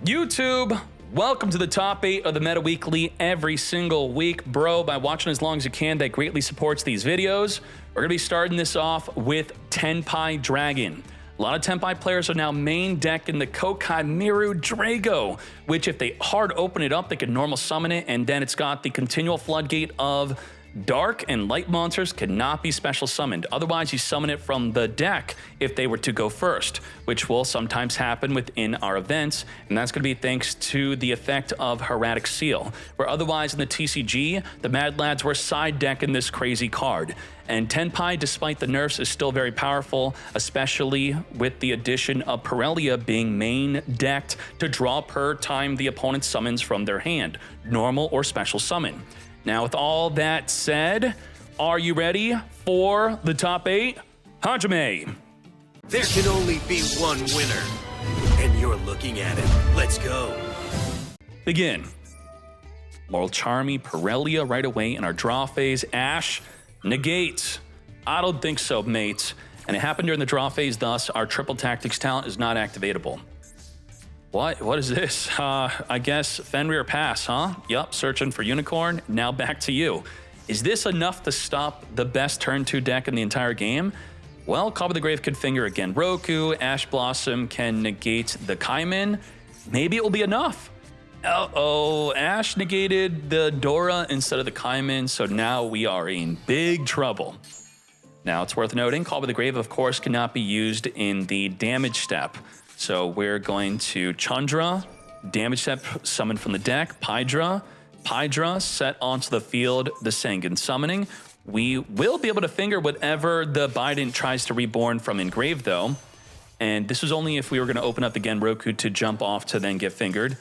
YouTube, welcome to the top 8 of the Meta Weekly every single week. Bro, by watching as long as you can, that greatly supports these videos. We're going to be starting this off with Tenpai Dragon. A lot of Tenpai players are now main decking the Kokai Miru Drago, which if they hard open it up, they can normal summon it, and then it's got the continual floodgate of dark and light monsters cannot be special summoned. Otherwise, you summon it from the deck if they were to go first, which will sometimes happen within our events, and that's going to be thanks to the effect of Hieratic Seal, where otherwise in the TCG, the Mad Lads were side decking this crazy card. And Tenpai, despite the nerfs, is still very powerful, especially with the addition of Pirellia being main decked to draw per time the opponent summons from their hand, normal or special summon. Now, with all that said, are you ready for the top 8? Hajime. There can only be one winner, and you're looking at it. Let's go. Begin. Moral Charmy, Pirellia right away in our draw phase. Ash, negate. I don't think so, mates. And it happened during the draw phase, thus our triple tactics talent is not activatable. What is this? I guess Fenrir pass, huh? Yup, searching for Unicorn. Now back to you. Is this enough to stop the best turn 2 deck in the entire game? Well, Call of the Grave could finger again. Roku, Ash Blossom can negate the Kaimin. Maybe it will be enough. Uh-oh, Ash negated the Dora instead of the Kaimin, so now we are in big trouble. Now, it's worth noting, Call of the Grave, of course, cannot be used in the damage step. So we're going to Chandra, damage step, summon from the deck, Pydra, set onto the field, the Sangan summoning. We will be able to finger whatever the Biden tries to reborn from Engrave, though. And this was only if we were going to open up the Genroku to jump off to then get fingered.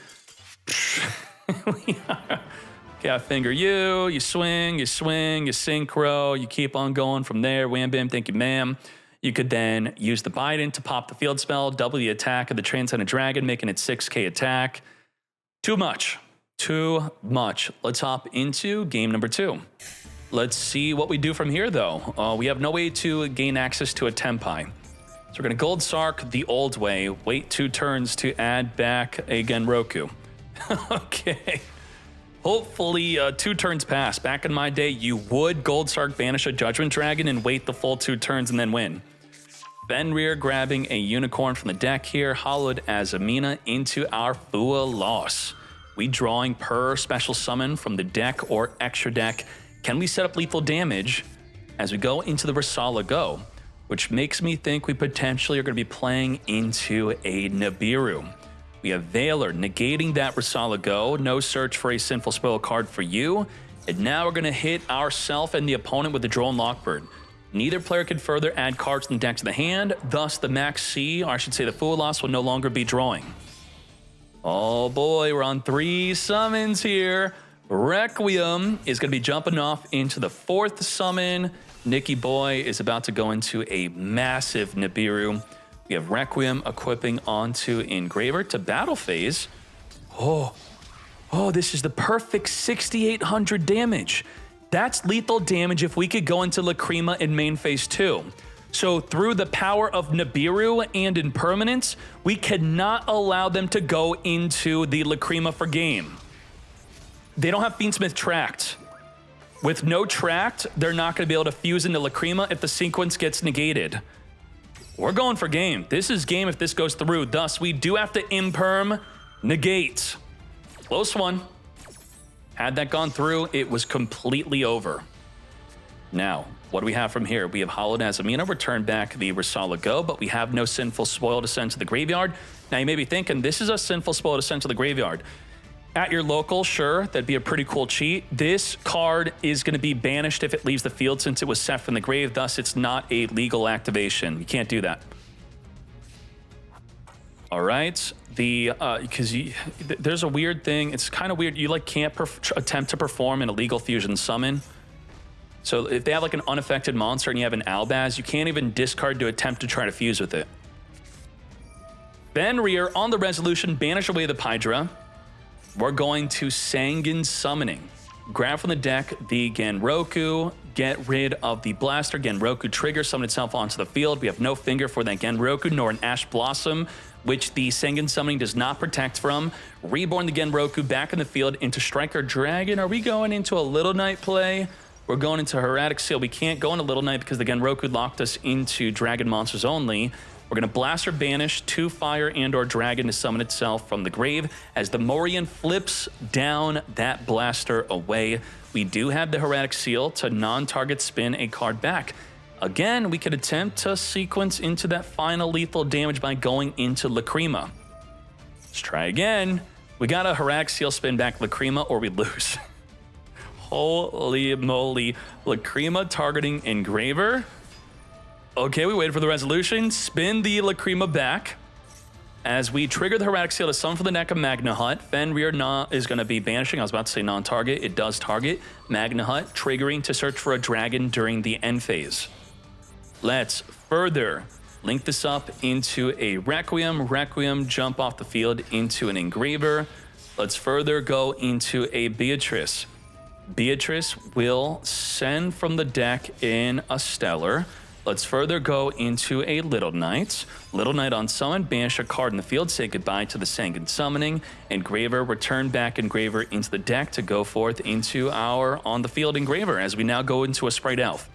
Okay, I finger you, you swing, you synchro, you keep on going from there. Wham bam, thank you, ma'am. You could then use the Biden to pop the field spell, double the attack of the Transcendent Dragon, making it 6k attack. Too much. Let's hop into game number 2. Let's see what we do from here, though. We have no way to gain access to a Tenpai. So we're going to Gold Sark the old way, wait 2 turns to add back a Genroku. Okay. Hopefully 2 turns pass. Back in my day, you would Gold Sark banish a Judgment Dragon and wait the full 2 turns and then win. Fenrir grabbing a Unicorn from the deck here, hollowed as Amina into our Fua loss. We drawing per special summon from the deck or extra deck. Can we set up lethal damage as we go into the Rasala Go? Which makes me think we potentially are going to be playing into a Nibiru. We have Valor negating that Rasala Go. No search for a Sinful Spoil card for you. And now we're going to hit ourself and the opponent with the Droll and Lockbird. Neither player can further add cards in the deck to the hand. Thus, the Max C, or I should say the Fool Loss, will no longer be drawing. Oh boy, we're on 3 summons here. Requiem is going to be jumping off into the 4th summon. Nicky Boy is about to go into a massive Nibiru. We have Requiem equipping onto Engraver to battle phase. Oh, this is the perfect 6,800 damage. That's lethal damage if we could go into Lacrima in main phase 2. So through the power of Nibiru and Impermanence, we cannot allow them to go into the Lacrima for game. They don't have Fiendsmith tracked. With no tracked, they're not going to be able to fuse into Lacrima if the sequence gets negated. We're going for game. This is game if this goes through. Thus, we do have to Imperm negate. Close one. Had that gone through, it was completely over. Now, what do we have from here? We have Hollowed as Amina, return back the Rasala Go, but we have no Sinful Spoil to send to the graveyard. Now, you may be thinking, this is a Sinful Spoil to send to the graveyard. At your local, sure, that'd be a pretty cool cheat. This card is going to be banished if it leaves the field since it was set from the grave, thus it's not a legal activation. You can't do that. All right, because there's a weird thing. It's kind of weird. You can't attempt to perform an illegal fusion summon. So if they have an unaffected monster and you have an Albaz, you can't even discard to attempt to try to fuse with it. Fenrir on the resolution, banish away the Pydra. We're going to Sangan Summoning. Grab from the deck the Genroku, get rid of the blaster. Genroku trigger summoned itself onto the field. We have no finger for that Genroku, nor an Ash Blossom, which the Sengen summoning does not protect from. Reborn the Genroku back in the field into Striker Dragon. Are we going into a Little Knight play? We're going into Hieratic Seal. We can't go into Little Knight because the Genroku locked us into Dragon monsters only. We're going to blast or banish 2 fire and or dragon to summon itself from the grave as the Morian flips down that blaster away. We do have the Hieratic Seal to non-target spin a card back. Again, we could attempt to sequence into that final lethal damage by going into Lacrima. Let's try again. We got a Hieratic Seal spin back Lacrima or we lose. Holy moly. Lacrima targeting Engraver. Okay, we waited for the resolution. Spin the Lacrima back. As we trigger the Hieratic Seal to summon from the deck of Magna Hut, Fenrir is going to be banishing. I was about to say non-target. It does target. Magna Hut triggering to search for a dragon during the end phase. Let's further link this up into a Requiem. Requiem jump off the field into an Engraver. Let's further go into a Beatrice. Beatrice will send from the deck in a Stellar. Let's further go into a Little Knight. Little Knight on summon, banish a card in the field, say goodbye to the Sengen summoning. Engraver, return back Engraver into the deck to go forth into our on the field Engraver as we now go into a Sprite Elf.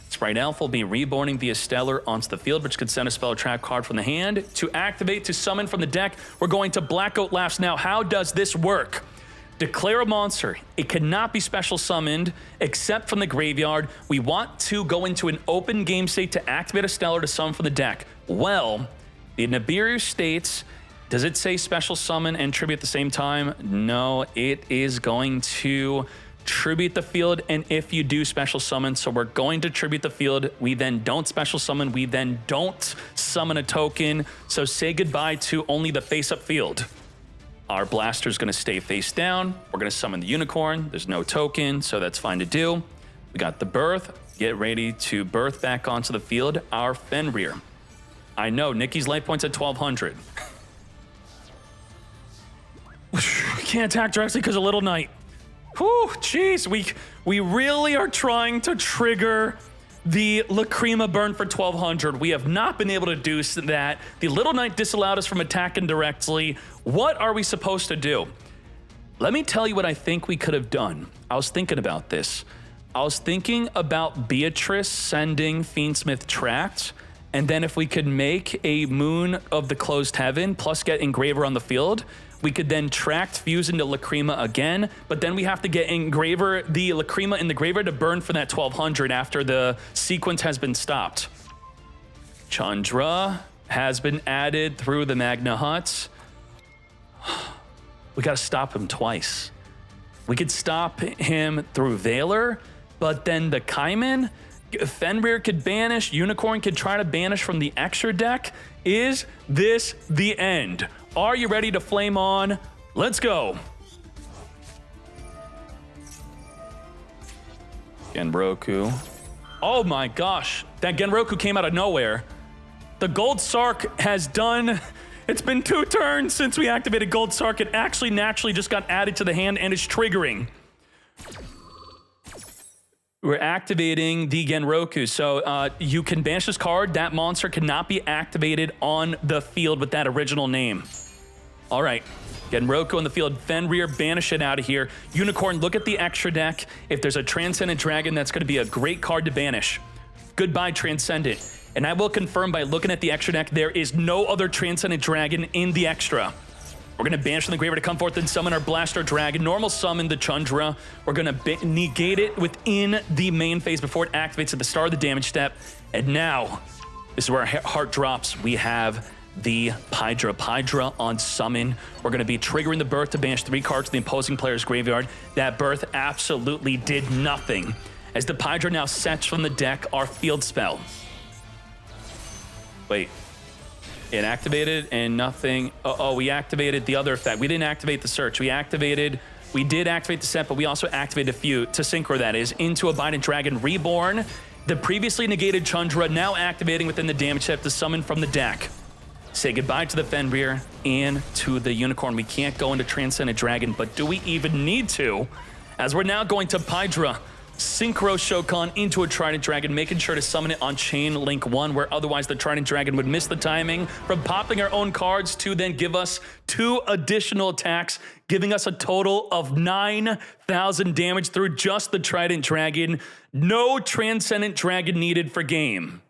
Sprite Elf will be reborning via Stellar onto the field, which could send a spell or trap card from the hand. To activate, to summon from the deck, we're going to Blackout Laughs. Now, how does this work? Declare a monster. It cannot be special summoned except from the graveyard. We want to go into an open game state to activate a Stellar to summon from the deck. Well, the Nibiru states, does it say special summon and tribute at the same time? No, it is going to tribute the field, and if you do special summon, so we're going to tribute the field, we then don't special summon, we then don't summon a token, so say goodbye to only the face-up field. Our blaster's going to stay face down. We're going to summon the unicorn. There's no token, so that's fine to do. We got the birth. Get ready to birth back onto the field our Fenrir. I know, Nikki's life point's at 1,200. Can't attack directly because of Little Knight. Whew, jeez, we really are trying to trigger the Lacrima burn for 1,200. We have not been able to do that. The Little Knight disallowed us from attacking directly. What are we supposed to do? Let me tell you what I think we could have done. I was thinking about this. I was thinking about Beatrice sending Fiendsmith Tract, and then if we could make a Moon of the Closed Heaven plus get Engraver on the field, we could then Tract fuse into Lacrima again, but then we have to get Engraver, the Lacrima in the graveyard to burn for that 1,200 after the sequence has been stopped. Chandra has been added through the Magna Hut. We gotta stop him twice. We could stop him through Valor, but then the Kaiman, Fenrir could banish, Unicorn could try to banish from the extra deck. Is this the end? Are you ready to flame on? Let's go. Genroku. Oh my gosh, that Genroku came out of nowhere. The Gold Sark has done, it's been 2 turns since we activated Gold Sark. It actually naturally just got added to the hand and is triggering. We're activating the Genroku, so you can banish this card. That monster cannot be activated on the field with that original name. All right, Genroku on the field. Fenrir, banish it out of here. Unicorn, look at the extra deck. If there's a Transcendent Dragon, that's going to be a great card to banish. Goodbye, Transcendent. And I will confirm by looking at the extra deck, there is no other Transcendent Dragon in the extra. We're going to banish from the graveyard to come forth and summon our Blaster Dragon. Normal summon the Chandra. We're going to negate it within the main phase before it activates at the start of the damage step. And now, this is where our heart drops. We have the Pydra on summon. We're going to be triggering the birth to banish 3 cards to the opposing player's graveyard. That birth absolutely did nothing, as the Pydra now sets from the deck our field spell. Wait. It activated and nothing. We activated the other effect. We didn't activate the search. We did activate the set, but we also activated a few, to synchro that is, into Abiding Dragon Reborn. The previously negated Chandra now activating within the damage step to summon from the deck. Say goodbye to the Fenrir and to the Unicorn. We can't go into Transcendent Dragon, but do we even need to? As we're now going to Pydra. Synchro Shokan into a Trident Dragon, making sure to summon it on Chain Link 1, where otherwise the Trident Dragon would miss the timing from popping our own cards to then give us 2 additional attacks, giving us a total of 9,000 damage through just the Trident Dragon. No Transcendent Dragon needed for game.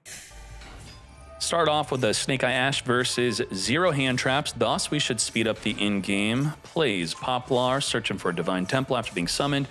Start off with a Snake Eye Ash versus 0 hand traps, thus we should speed up the in-game plays. Poplar searching for a Divine Temple after being summoned.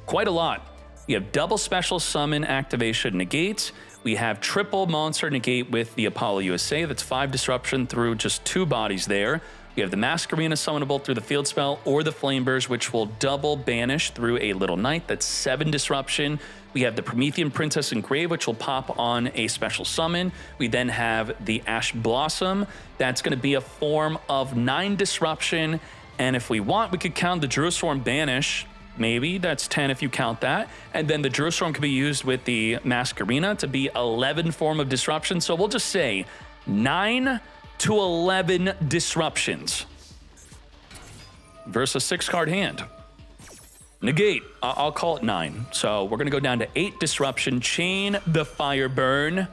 Quite a lot. We have double special summon activation negate. We have triple monster negate with the Apollo USA. That's 5 disruption through just 2 bodies there. We have the Masquerena summonable through the field spell or the Flame Burst, which will double banish through a Little Knight. That's 7 disruption. We have the Promethean Princess Engrave, which will pop on a special summon. We then have the Ash Blossom. That's going to be a form of 9 disruption. And if we want, we could count the Jerusalem Banish. Maybe that's 10 if you count that. And then the Jerusalem can be used with the Masquerena to be 11 form of disruption. So we'll just say 9 to 11 disruptions versus 6-card hand. Negate, I'll call it 9. So we're going to go down to 8 disruption, chain the Fire Burn.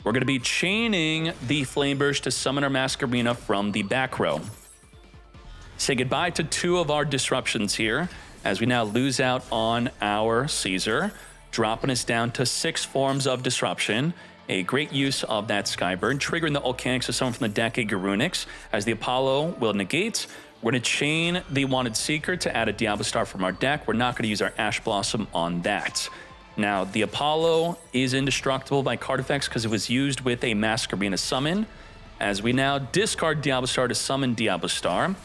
We're going to be chaining the Flame Burst to summon our Masquerena from the back row. Say goodbye to 2 of our disruptions here, as we now lose out on our Caesar, dropping us down to 6 forms of disruption. A great use of that Skyburn, triggering the Volcanics of someone from the deck, a Garunix, as the Apollo will negate. We're going to chain the Wanted Seeker to add a Diablo Star from our deck. We're not going to use our Ash Blossom on that. Now, the Apollo is indestructible by card effects because it was used with a Masquerena summon, as we now discard Diablo Star to summon Diablo Star.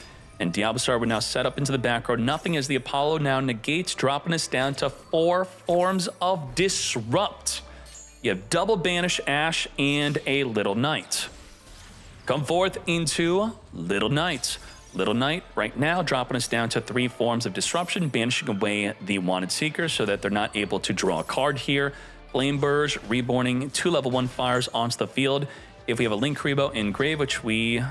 And Diablo Star would now set up into the back row. Nothing as the Apollo now negates, dropping us down to 4 forms of Disrupt. You have double Banish Ash and a Little Knight. Come forth into Little Knight. Little Knight right now dropping us down to 3 forms of Disruption, banishing away the Wanted Seeker so that they're not able to draw a card here. Flame Burst, reborning 2 level 1 fires onto the field. If we have a Linkuriboh Engrave, which we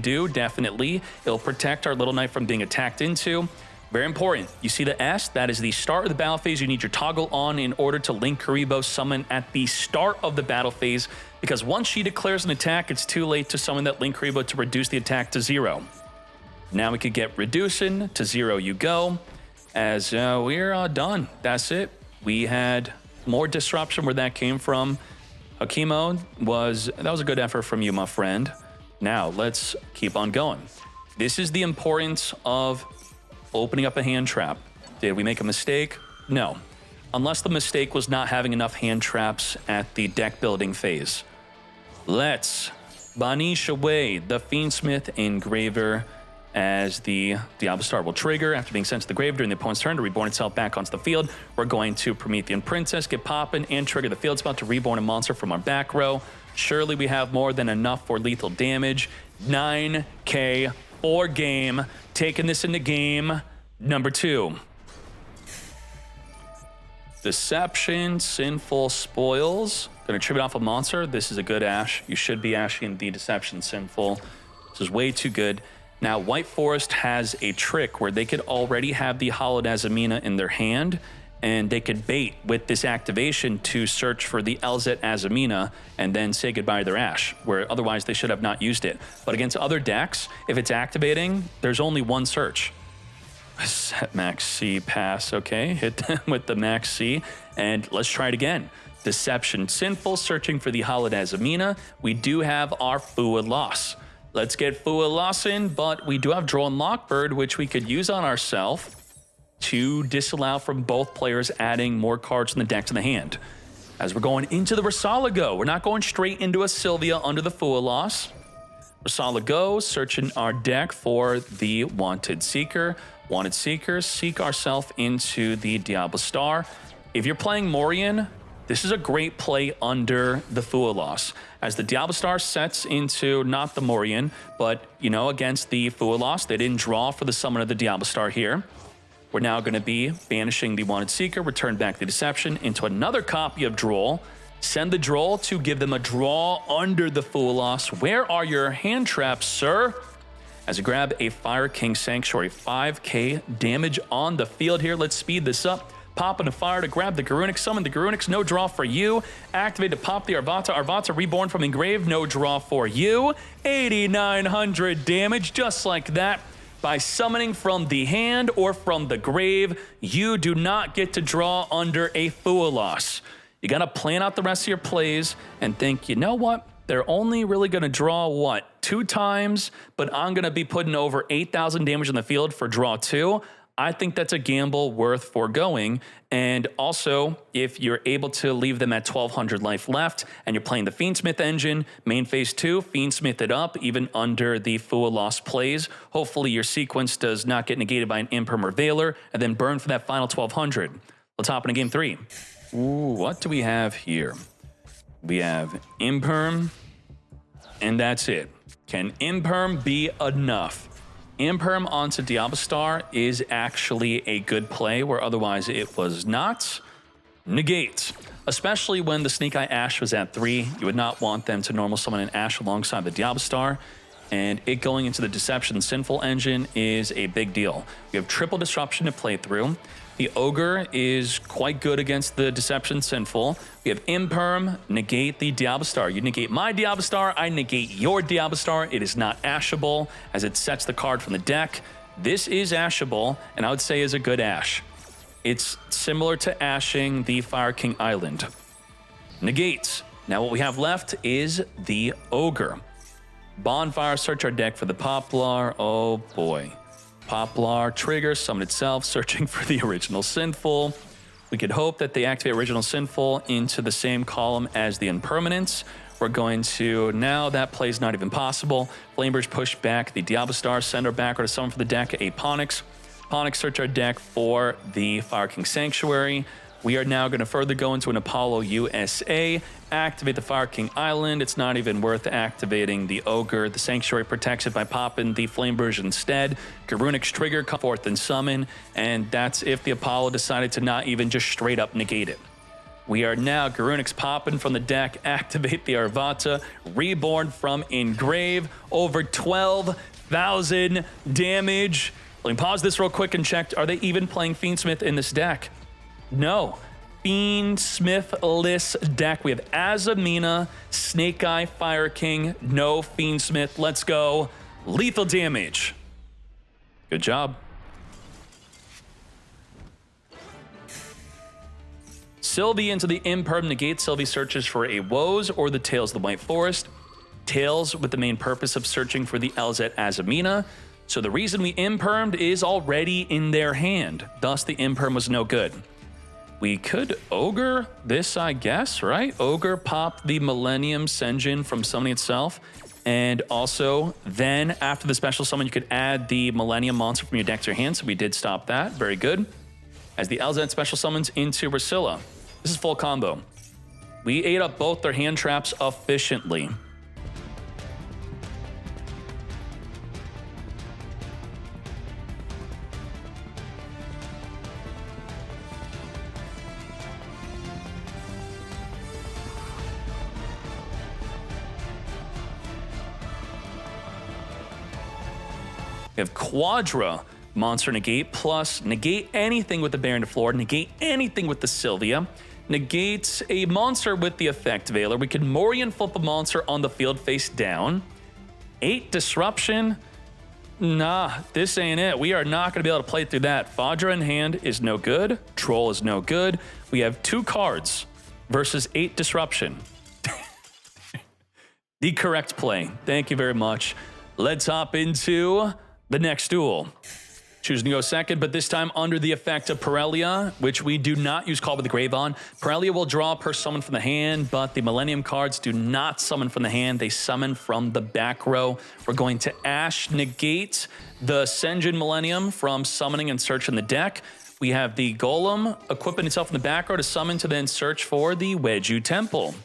do, definitely. It'll protect our Little Knight from being attacked into. Very important. You see the S? That is the start of the battle phase. You need your toggle on in order to Linkuriboh summon at the start of the battle phase, because once she declares an attack, it's too late to summon that Linkuriboh to reduce the attack to 0. Now we could get reducing to 0 you go, as we're done. That's it. We had more disruption where that came from. Hakimo, that was a good effort from you, my friend. Now, let's keep on going. This is the importance of opening up a hand trap. Did we make a mistake? No. Unless the mistake was not having enough hand traps at the deck building phase. Let's banish away the Fiendsmith Engraver, as the Diablo Star will trigger after being sent to the grave during the opponent's turn to reborn itself back onto the field. We're going to Promethean Princess, get poppin', and trigger the field spell to reborn a monster from our back row. Surely we have more than enough for lethal damage. 9K for game. Taking this into game number 2. Deception, Sinful Spoils. Gonna tribute off a monster. This is a good Ash. You should be ashing the Deception Sinful. This is way too good. Now, White Forest has a trick where they could already have the Hallowed Azamina in their hand, and they could bait with this activation to search for the Elzet Azamina and then say goodbye to their Ash, where otherwise they should have not used it. But against other decks, if it's activating, there's only one search. Set Max C, pass, okay. Hit them with the Max C, and let's try it again. Deception Sinful, searching for the Hallowed Azamina. We do have our Fua Loss. Let's get Fua Loss in, but we do have Droll and Lockbird, which we could use on ourselves to disallow from both players adding more cards in the deck to the hand. As we're going into the Rasalago, we're not going straight into a Sylvia under the Fua Loss. Rasalago, searching our deck for the Wanted Seeker. Wanted Seeker, seek ourselves into the Diablo Star. If you're playing Morian, this is a great play under the Fua Loss, as the Diablo Star sets into not the Morian, but, against the Fua Loss. They didn't draw for the summon of the Diablo Star here. We're now going to be banishing the Wanted Seeker, return back the Deception into another copy of Duel. Send the Droll to give them a draw under the Fool Loss. Where are your hand traps, sir? As we grab a Fire King Sanctuary, 5k damage on the field here. Let's speed this up. Pop in a fire to grab the Garunix, summon the Garunix, no draw for you. Activate to pop the Arvata, Arvata reborn from engraved, no draw for you. 8,900 damage, just like that. By summoning from the hand or from the grave, you do not get to draw under a Fool Loss. You gotta plan out the rest of your plays and think, you know what? They're only really gonna draw, what, 2 times? But I'm gonna be putting over 8,000 damage on the field for draw 2. I think that's a gamble worth foregoing. And also, if you're able to leave them at 1,200 life left and you're playing the Fiendsmith engine, main phase 2, Fiendsmith it up, even under the Fool Loss plays. Hopefully your sequence does not get negated by an Imperm or Veiler, and then burn for that final 1,200. Let's hop into game 3. Ooh, what do we have here? We have Imperm, and that's it. Can Imperm be enough? Imperm onto Diabastar is actually a good play, where otherwise it was not. Negate. Especially when the Snake Eye Ash was at 3, you would not want them to normal summon an Ash alongside the Diabastar, and it going into the Deception Sinful engine is a big deal. We have triple disruption to play through. The Ogre is quite good against the Deception Sinful. We have Imperm, negate the Diabastar. You negate my Diabastar, I negate your Diabastar. It is not ashable, as it sets the card from the deck. This is ashable, and I would say is a good ash. It's similar to ashing the Fire King Island. Negates. Now what we have left is the Ogre. Bonfire, search our deck for the Poplar. Oh boy. Poplar, trigger, summon itself, searching for the original Sinful. We could hope that they activate original Sinful into the same column as the Impermanence. We're going to, now that play's not even possible. Flamebridge push back the Diabastar, send her back or to summon for the deck a Ponix. Ponix, search our deck for the Fire King Sanctuary. We are now going to further go into an Apollo USA, activate the Fire King Island. It's not even worth activating the Ogre. The Sanctuary protects it by popping the Flamebridge instead. Garunix trigger, come forth and summon, and that's if the Apollo decided to not even just straight up negate it. We are now Garunix popping from the deck, activate the Arvata, reborn from engrave, over 12,000 damage. Let me pause this real quick and check, are they even playing Fiendsmith in this deck? No. Fiendsmith-less deck. We have Azamina, Snake Eye, Fire King, no Fiendsmith. Let's go. Lethal damage. Good job. Sylvie into the Imperm negate. Sylvie searches for a Woes or the Tails of the White Forest. Tails with the main purpose of searching for the Elzet Azamina. So the reason we Impermed is already in their hand. Thus the Imperm was no good. We could Ogre this, I guess, right? Ogre pop the Millennium Senjin from summoning itself. And also, then after the special summon, you could add the Millennium Monster from your deck to your hand. So we did stop that. Very good. As the Elzet special summons into Rusilla. This is full combo. We ate up both their hand traps efficiently. We have Quadra Monster Negate, plus negate anything with the Baron de Flor, negate anything with the Sylvia, negate a monster with the Effect Veiler. We can Morian flip a monster on the field face down. 8 Disruption. Nah, this ain't it. We are not going to be able to play through that. Fadra in hand is no good. Troll is no good. We have 2 cards versus 8 Disruption. The correct play. Thank you very much. Let's hop into the next duel. Choosing to go second, but this time under the effect of Parelia, which we do not use Call with the Grave on. Parelia will draw per summon from the hand, but the Millennium cards do not summon from the hand. They summon from the back row. We're going to Ash negate the Senjin Millennium from summoning and search in the deck. We have the Golem equipping itself in the back row to summon to then search for the Weju Temple.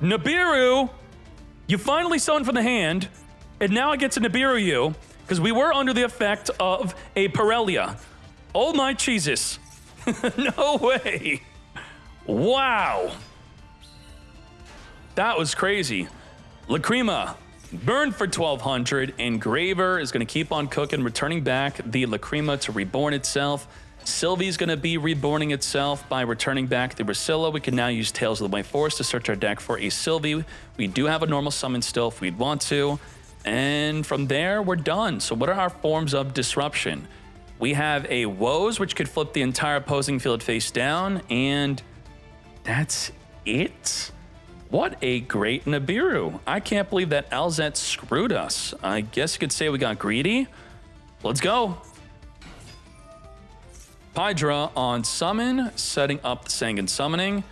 Nibiru, you finally summoned from the hand, and now I get to Nibiru you, because we were under the effect of a Parelia. Oh my Jesus. No way. Wow. That was crazy. Lacrima, burned for 1200, and Graver is going to keep on cooking, returning back the Lacrima to reborn itself. Sylvie's going to be reborning itself by returning back the Rusilla. We can now use Tales of the White Forest to search our deck for a Sylvie. We do have a normal summon still if we'd want to. And from there, we're done. So what are our forms of disruption? We have a Woes, which could flip the entire opposing field face down, and that's it. What a great Nibiru. I can't believe that Alzette screwed us. I guess you could say we got greedy. Let's go. Hydra on summon, setting up the Sangan summoning.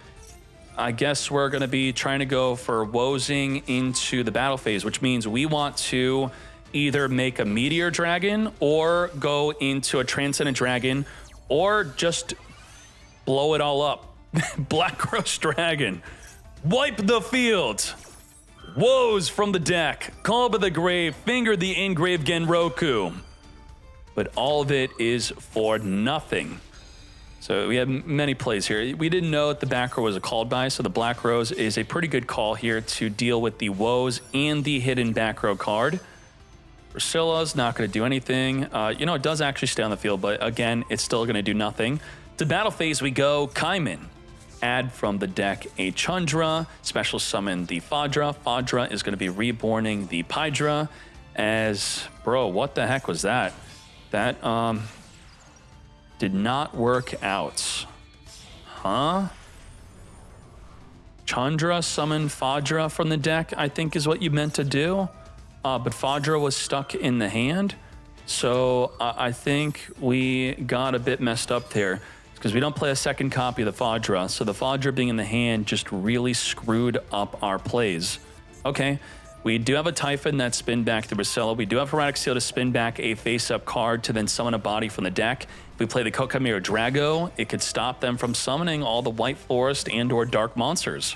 I guess we're going to be trying to go for Wozing into the battle phase, which means we want to either make a Meteor Dragon or go into a Transcendent Dragon or just blow it all up. Black Rose Dragon. Wipe the field. Woes from the deck. Call by the grave. Finger the engraved Genroku. But all of it is for nothing. So we have many plays here. We didn't know that the back row was a called by, so the Black Rose is a pretty good call here to deal with the Woes and the hidden back row card. Rusilla's not going to do anything. It does actually stay on the field, but again, it's still going to do nothing. To battle phase we go. Kaiman. Add from the deck a Chandra. Special summon the Fadra. Fadra is going to be reborning the Pydra. Bro, what the heck was that? That, did not work out. Huh? Chandra summon Fadra from the deck, I think is what you meant to do. But Fadra was stuck in the hand. So I think we got a bit messed up there because we don't play a second copy of the Fadra. So the Fadra being in the hand just really screwed up our plays. Okay. We do have a Typhon that spin back the Rusilla. We do have Erratic Seal to spin back a face-up card to then summon a body from the deck. If we play the Kokamira Drago, it could stop them from summoning all the White Forest and or Dark Monsters.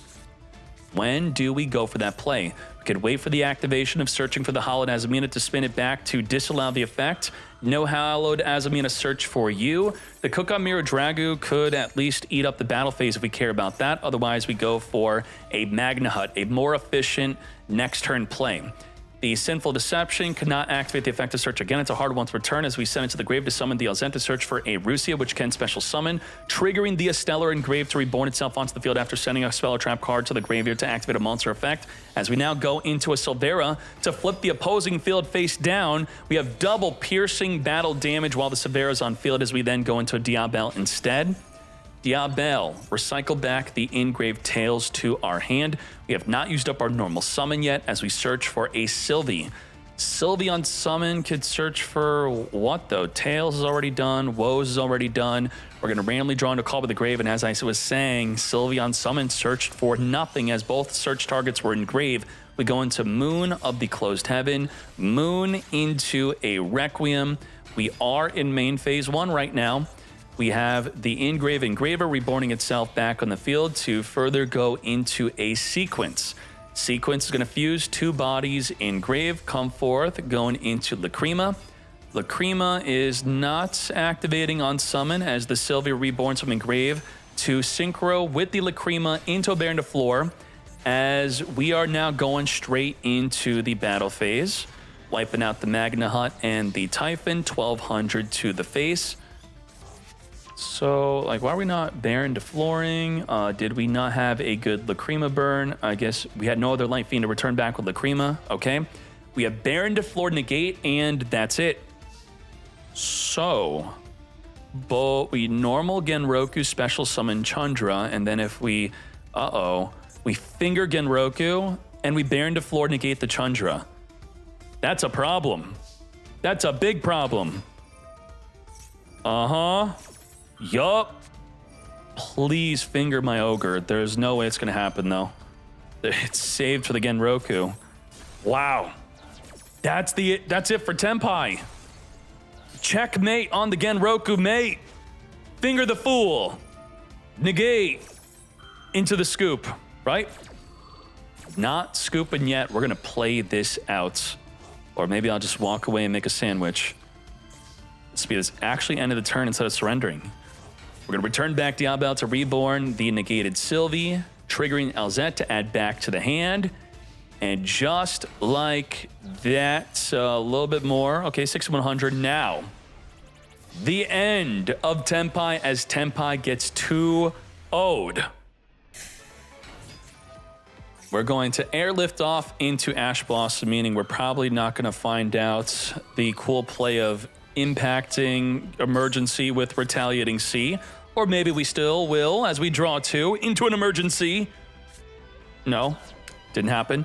When do we go for that play? We could wait for the activation of Searching for the Hallowed Azamina to spin it back to disallow the effect. No Hallowed Azamina search for you. The Kokamira Drago could at least eat up the battle phase if we care about that. Otherwise, we go for a Magna Hut, a more efficient next turn play. The Sinful Deception could not activate the effect of search again. It's a hard one to return as we send it to the grave to summon the Alzenta search for a Rusia, which can special summon, triggering the Stellar Engrave to reborn itself onto the field after sending a spell or trap card to the graveyard to activate a monster effect. As we now go into a Silvera to flip the opposing field face down, we have double piercing battle damage while the Silvera is on field as we then go into a Diabel instead. Diabel, recycle back the engraved Tails to our hand. We have not used up our normal summon yet as we search for a Sylvie. Sylvie on summon could search for what though? Tails is already done, Woes is already done. We're going to randomly draw into Call by the Grave, and as I was saying, Sylvie on summon searched for nothing as both search targets were in grave. We go into Moon of the Closed Heaven, Moon into a Requiem. We are in main phase 1 right now. We have the Engrave Engraver reborning itself back on the field to further go into a Sequence. Sequence is going to fuse 2 bodies. Engrave come forth, going into Lacrima. Lacrima is not activating on summon as the Sylvia reborns from Engrave to synchro with the Lacrima into a Baron to Floor as we are now going straight into the battle phase. Wiping out the Magna Hut and the Typhon, 1200 to the face. So, why are we not Baron to Flooring? Did we not have a good Lacrima burn? I guess we had no other Light Fiend to return back with Lacrima. Okay. We have Baron to Floor Negate, and that's it. So, we normal Genroku special summon Chandra, and then if we, we finger Genroku, and we Baron to Floor Negate the Chandra. That's a problem. That's a big problem. Yup. Please finger my Ogre. There's no way it's going to happen, though. It's saved for the Genroku. Wow. That's it for Tenpai. Checkmate on the Genroku, mate. Finger the Fool. Negate. Into the scoop, right? Not scooping yet. We're going to play this out. Or maybe I'll just walk away and make a sandwich. Speed is actually end of the turn instead of surrendering. We're going to return back Diablo to Reborn the negated Sylvie, triggering Elzette to add back to the hand. And just like that, a little bit more. Okay, 6,100 now. The end of Tenpai as Tenpai gets 2-0'd. We're going to airlift off into Ash Blossom, meaning we're probably not going to find out the cool play of impacting Emergency with Retaliating Sea. Or maybe we still will as we draw 2 into an Emergency. No, didn't happen.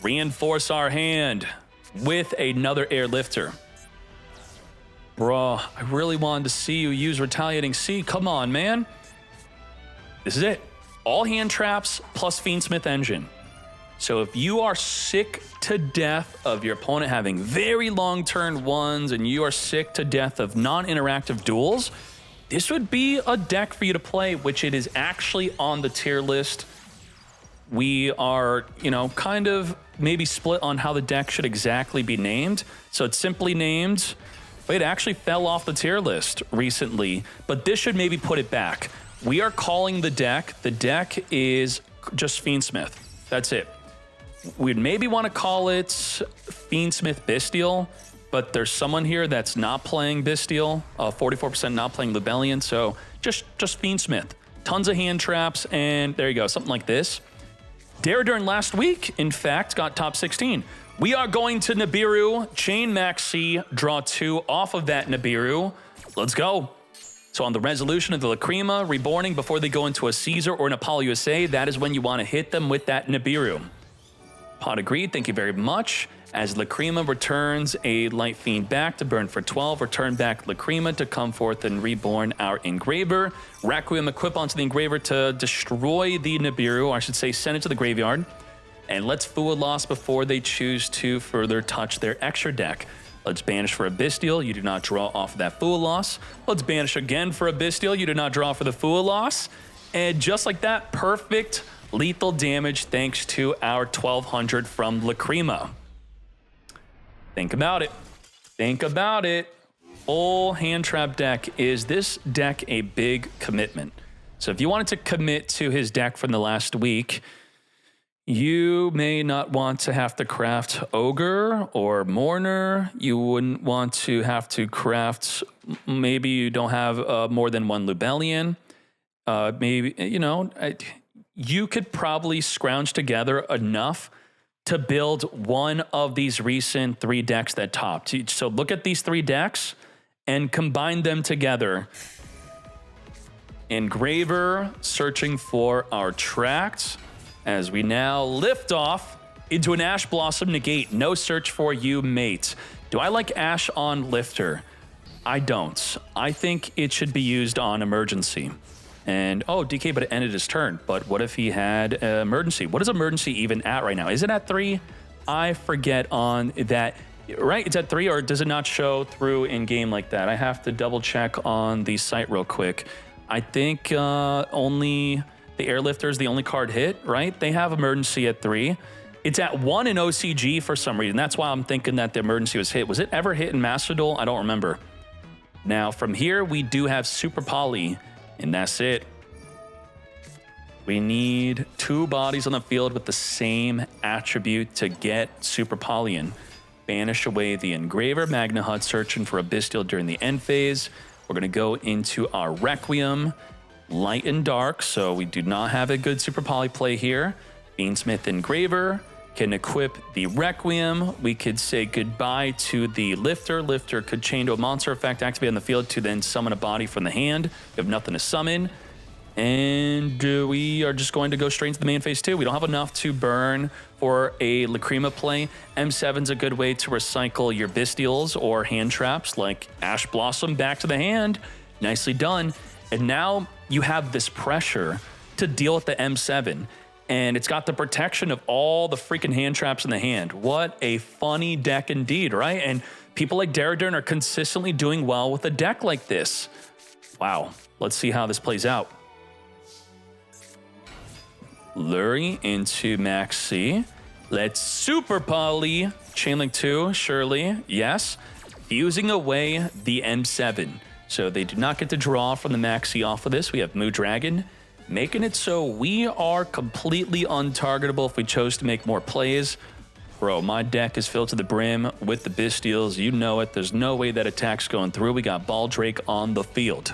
Reinforce our hand with another Airlifter. Bruh, I really wanted to see you use Retaliating Sea. Come on, man. This is it. All hand traps plus Fiendsmith Engine. So if you are sick to death of your opponent having very long turn ones and you are sick to death of non-interactive duels, this would be a deck for you to play, which it is actually on the tier list. We are, kind of maybe split on how the deck should exactly be named. So it's simply named, but it actually fell off the tier list recently, but this should maybe put it back. We are calling the deck. The deck is just Fiendsmith. That's it. We'd maybe want to call it Fiendsmith Bestial, but there's someone here that's not playing Bestial, 44% not playing Libellion, so just Fiendsmith. Tons of hand traps, and there you go, something like this. Daredurn last week, in fact, got top 16. We are going to Nibiru, chain Maxi, draw 2 off of that Nibiru. Let's go. So on the resolution of the Lacrima, reborning before they go into a Caesar or an Apollo USA, that is when you want to hit them with that Nibiru. Pod agreed, thank you very much. As Lacrima returns a Light Fiend back to burn for 12, return back Lacrima to come forth and reborn our Engraver. Requiem equip onto the Engraver to destroy the Nibiru, or I should say send it to the graveyard. And let's Fua Loss before they choose to further touch their extra deck. Let's banish for a Bestial, you do not draw off of that Fua Loss. Let's banish again for a Bestial, you do not draw for the Fua Loss. And just like that, perfect lethal damage thanks to our 1200 from Lacrima. Think about it. Think about it. Full hand trap deck. Is this deck a big commitment? So if you wanted to commit to his deck from the last week, you may not want to have to craft Ogre or Mourner. You wouldn't want to have to craft, maybe you don't have more than one Libellion. Maybe, you could probably scrounge together enough to build one of these recent 3 decks that topped. So look at these 3 decks and combine them together. Engraver searching for our Tract as we now lift off into an Ash Blossom negate. No search for you, mate. Do I like Ash on Lifter? I don't. I think it should be used on Emergency. And, oh, DK, but it ended his turn. But what if he had Emergency? What is Emergency even at right now? Is it at 3? I forget on that. Right? It's at 3, or does it not show through in-game like that? I have to double check on the site real quick. I think only the Airlifter is the only card hit, right? They have Emergency at 3. It's at 1 in OCG for some reason. That's why I'm thinking that the Emergency was hit. Was it ever hit in Master Duel? I don't remember. Now, from here, we do have Super Poly. And that's it. We need 2 bodies on the field with the same attribute to get Super Polyon. Banish away the Engraver, Magna Hut searching for a Bestial during the end phase. We're going to go into our Requiem, Light and Dark, so we do not have a good Super Poly play here. Fiendsmith Engraver can equip the Requiem. We could say goodbye to the Lifter. Lifter could chain to a monster effect, activate on the field to then summon a body from the hand. We have nothing to summon. And we are just going to go straight into the main phase 2. We don't have enough to burn for a Lacrima play. M7's a good way to recycle your Bestials or hand traps like Ash Blossom back to the hand. Nicely done. And now you have this pressure to deal with the M7. And it's got the protection of all the freaking hand traps in the hand. What a funny deck indeed, right? And people like Daredurn are consistently doing well with a deck like this. Wow. Let's see how this plays out. Lurie into Maxi. Let's Super Poly. Chainlink 2, surely, yes. Fusing away the M7. So they do not get to draw from the Maxi off of this. We have Moo Dragon, making it so we are completely untargetable if we chose to make more plays. Bro, my deck is filled to the brim with the Bystials. You know it. There's no way that attack's going through. We got Baldrake on the field.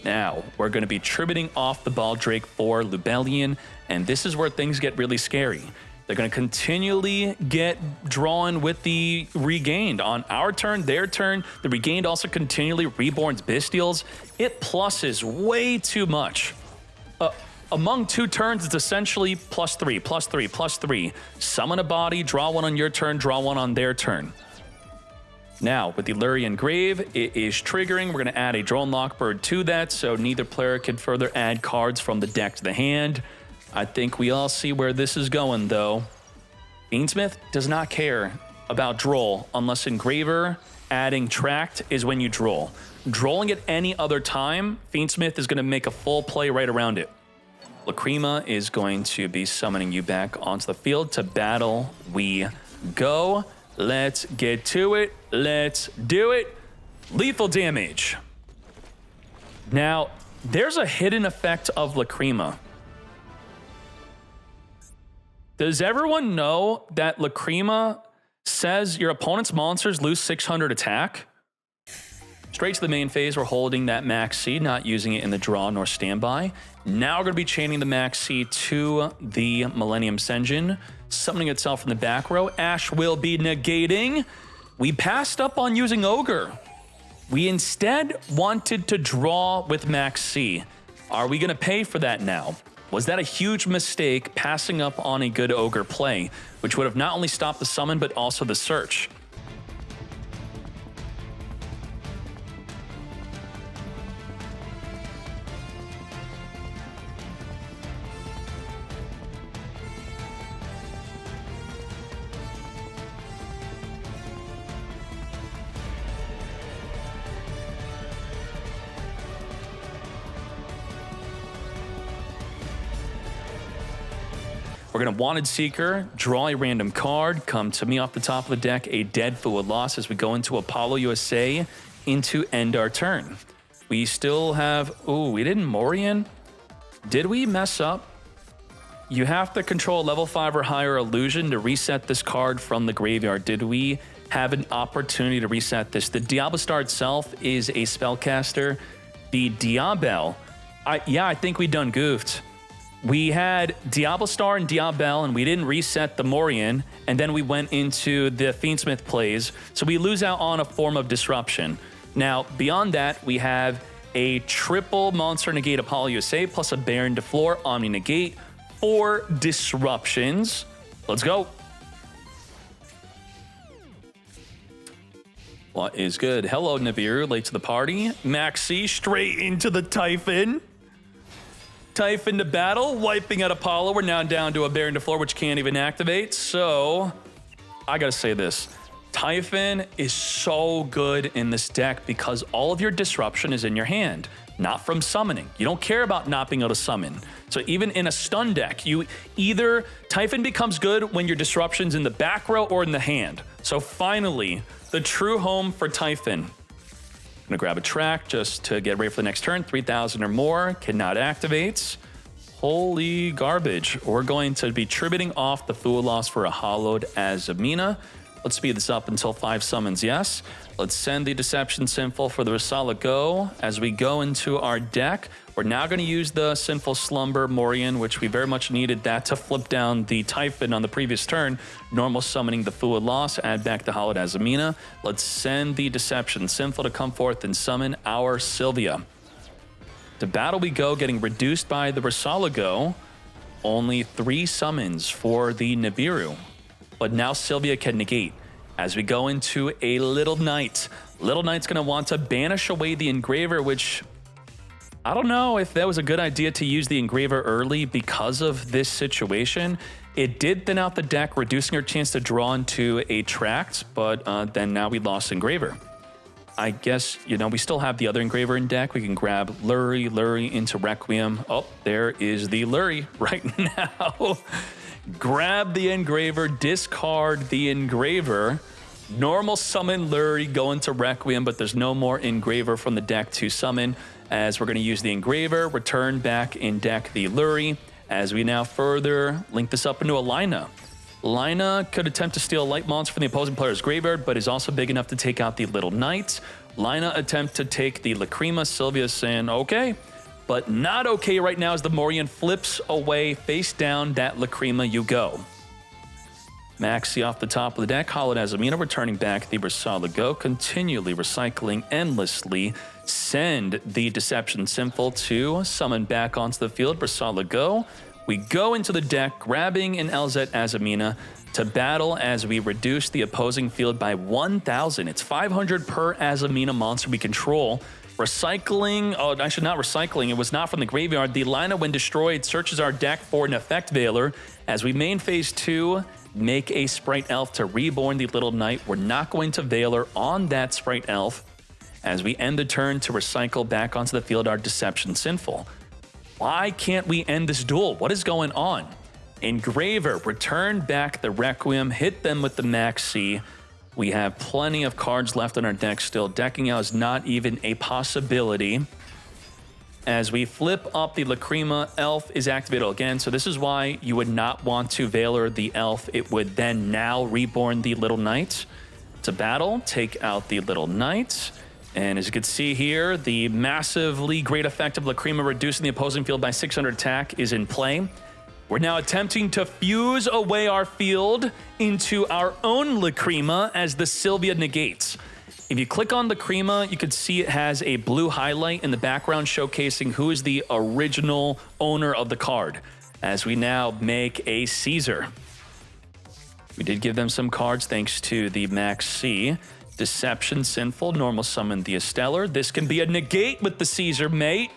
Now, we're going to be tributing off the Baldrake for Lubellion, and this is where things get really scary. They're going to continually get drawn with the Regained. On our turn, their turn, the Regained also continually reborns Bystials. It pluses way too much. Among 2 turns, it's essentially +3, +3, +3. Summon a body, draw one on your turn, draw one on their turn. Now, with the Lurian Grave, it is triggering. We're going to add a Drone Lockbird to that, so neither player can further add cards from the deck to the hand. I think we all see where this is going, though. Fiendsmith does not care about Droll unless Engraver adding Tract is when you Droll. Drolling at any other time, Fiendsmith is going to make a full play right around it. Lacrima is going to be summoning you back onto the field. To battle we go. Let's get to it. Let's do it. Lethal damage. Now, there's a hidden effect of Lacrima. Does everyone know that Lacrima says your opponent's monsters lose 600 attack? Straight to the main phase, we're holding that Maxi, not using it in the draw nor standby. Now we're going to be chaining the Maxi to the Millennium Senjin, summoning itself from the back row. Ash will be negating. We passed up on using Ogre. We instead wanted to draw with Maxi. Are we going to pay for that now? Was that a huge mistake, passing up on a good Ogre play, which would have not only stopped the summon, but also the search? We're going to Wanted Seeker, draw a random card, come to me off the top of the deck, a dead Fluid Loss as we go into Apollo USA into end our turn. We still have, ooh, we didn't Morian. Did we mess up? You have to control a level 5 or higher illusion to reset this card from the graveyard. Did we have an opportunity to reset this? The Diablo itself is a spellcaster. The Diabel, I think we done goofed. We had Diablo and Diabel, and we didn't reset the Morian, and then we went into the Fiendsmith plays, so we lose out on a form of disruption. Now, beyond that, we have a triple Monster Negate Apollo USA, plus a Baron de Flor Omni Negate, 4 disruptions. Let's go. What is good? Hello, Nibiru, late to the party. Maxi, straight into the Typhon. Typhon to battle, wiping out Apollo. We're now down to a Baron de Flor, which can't even activate. So, I gotta say this. Typhon is so good in this deck because all of your disruption is in your hand, not from summoning. You don't care about not being able to summon. So even in a stun deck, Typhon becomes good when your disruption's in the back row or in the hand. So finally, the true home for Typhon. I'm gonna grab a track just to get ready for the next turn. 3,000 or more, cannot activate. Holy garbage. We're going to be tributing off the Fluid Loss for a Hollowed Azamina. Let's speed this up until 5 summons, yes. Let's send the Deception Sinful for the Risala Go. As we go into our deck, we're now going to use the Sinful Slumber Morian, which we very much needed that to flip down the Typhon on the previous turn. Normal summoning the Fluid Loss, add back the Hollowed Azamina. Let's send the Deception Sinful to come forth and summon our Sylvia. To battle we go, getting reduced by the Risala Go. Only 3 summons for the Nibiru. But now Sylvia can negate. As we go into a Little Knight. Little Knight's going to want to banish away the Engraver, which I don't know if that was a good idea to use the Engraver early because of this situation. It did thin out the deck, reducing our chance to draw into a Tract, but then now we lost Engraver. I guess, you know, we still have the other engraver in deck. We can grab Lurie into Requiem. Oh, there is the Lurie right now. Grab the engraver, discard the engraver. Normal summon Lurie, go into Requiem, but there's no more engraver from the deck to summon, as we're going to use the engraver, return back in deck the Lurie, as we now further link this up into a Lina. Lina could attempt to steal a light monster from the opposing player's graveyard, but is also big enough to take out the Little Knight. Lina attempt to take the Lacrima. Sylvia saying, okay, but not okay right now as the Morian flips away, face down, that Lacrima you go. Maxi off the top of the deck, Hollowed Azamina returning back the Brasala Go, continually recycling endlessly. Send the Deception Sinful to summon back onto the field, Brasala Go. We go into the deck, grabbing an LZ Azamina to battle as we reduce the opposing field by 1,000. It's 500 per Azamina monster we control. Recycling, oh, actually not recycling, it was not from the graveyard. The Lina, when destroyed, searches our deck for an Effect Veiler. As we main phase 2, make a Sprite Elf to reborn the Little Knight. We're not going to Veiler on that Sprite Elf. As we end the turn to recycle back onto the field our Deception Sinful. Why can't we end this duel? What is going on? Engraver, return back the Requiem, hit them with the Maxi. We have plenty of cards left on our deck still. Decking out is not even a possibility. As we flip up the Lacrima, Elf is activated again. So this is why you would not want to Veiler the Elf. It would then now reborn the Little Knight. To battle, take out the Little Knight. And as you can see here, the massively great effect of Lacrima reducing the opposing field by 600 attack is in play. We're now attempting to fuse away our field into our own Lacrima as the Sylvia negates. If you click on Lacrima, you can see it has a blue highlight in the background showcasing who is the original owner of the card. As we now make a Caesar. We did give them some cards thanks to the Max C. Deception Sinful, normal summon the Esteller. This can be a negate with the Caesar, mate.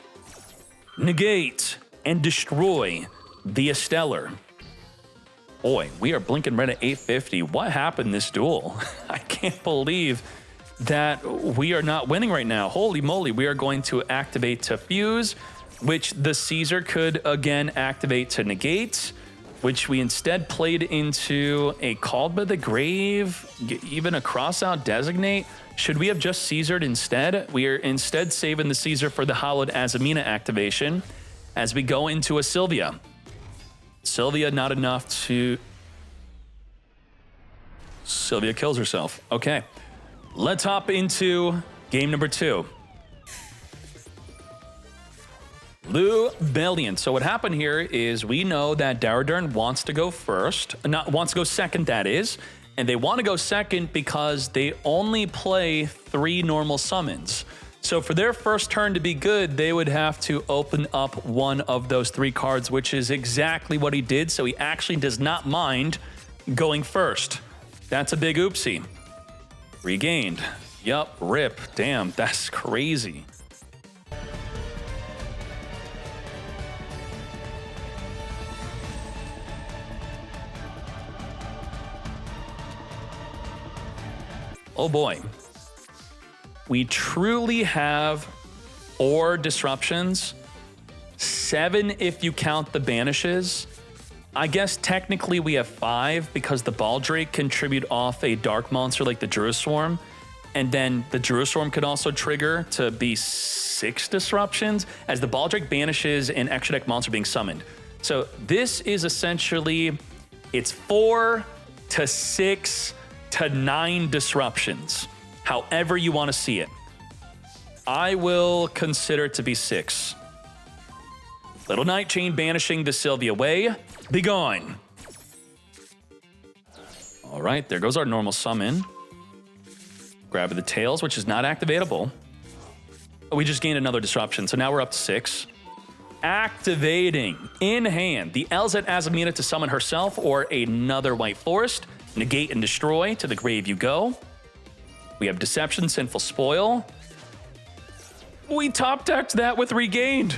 Negate and destroy the Esteller. Boy, we are blinking red at 850. What happened this duel? I can't believe that we are not winning right now. Holy moly, we are going to activate to fuse, which the Caesar could again activate to negate, which we instead played into a Called by the Grave, even a Crossout Designate. Should we have just Caesared instead? We are instead saving the Caesar for the Hollowed Azamina activation as we go into a Sylvia. Sylvia not enough to... Sylvia kills herself. Okay, let's hop into game number 2. Lubellion. So what happened here is we know that Daradurn wants to go second, that is, and they want to go second because they only play 3 normal summons. So for their first turn to be good, they would have to open up one of those 3 cards, which is exactly what he did. So he actually does not mind going first. That's a big oopsie. Regained. Yup, rip. Damn, that's crazy. Oh boy. We truly have 4 disruptions, 7 if you count the banishes. I guess technically we have 5 because the Baldrake can tribute off a dark monster like the Druiswarm, and then the Druiswarm could also trigger to be 6 disruptions as the Baldrake banishes an extra deck monster being summoned. So this is essentially, it's 4 to 6 to 9 disruptions, however you want to see it. I will consider it to be 6. Little Knight Chain banishing the Sylvia away. Be gone. All right, there goes our normal summon. Grab the Tails, which is not activatable. We just gained another disruption, so now we're up to 6. Activating in hand the LZ Azamina to summon herself or another White Forest. Negate and destroy, to the grave you go. We have Deception, Sinful Spoil. We top decked that with Regained.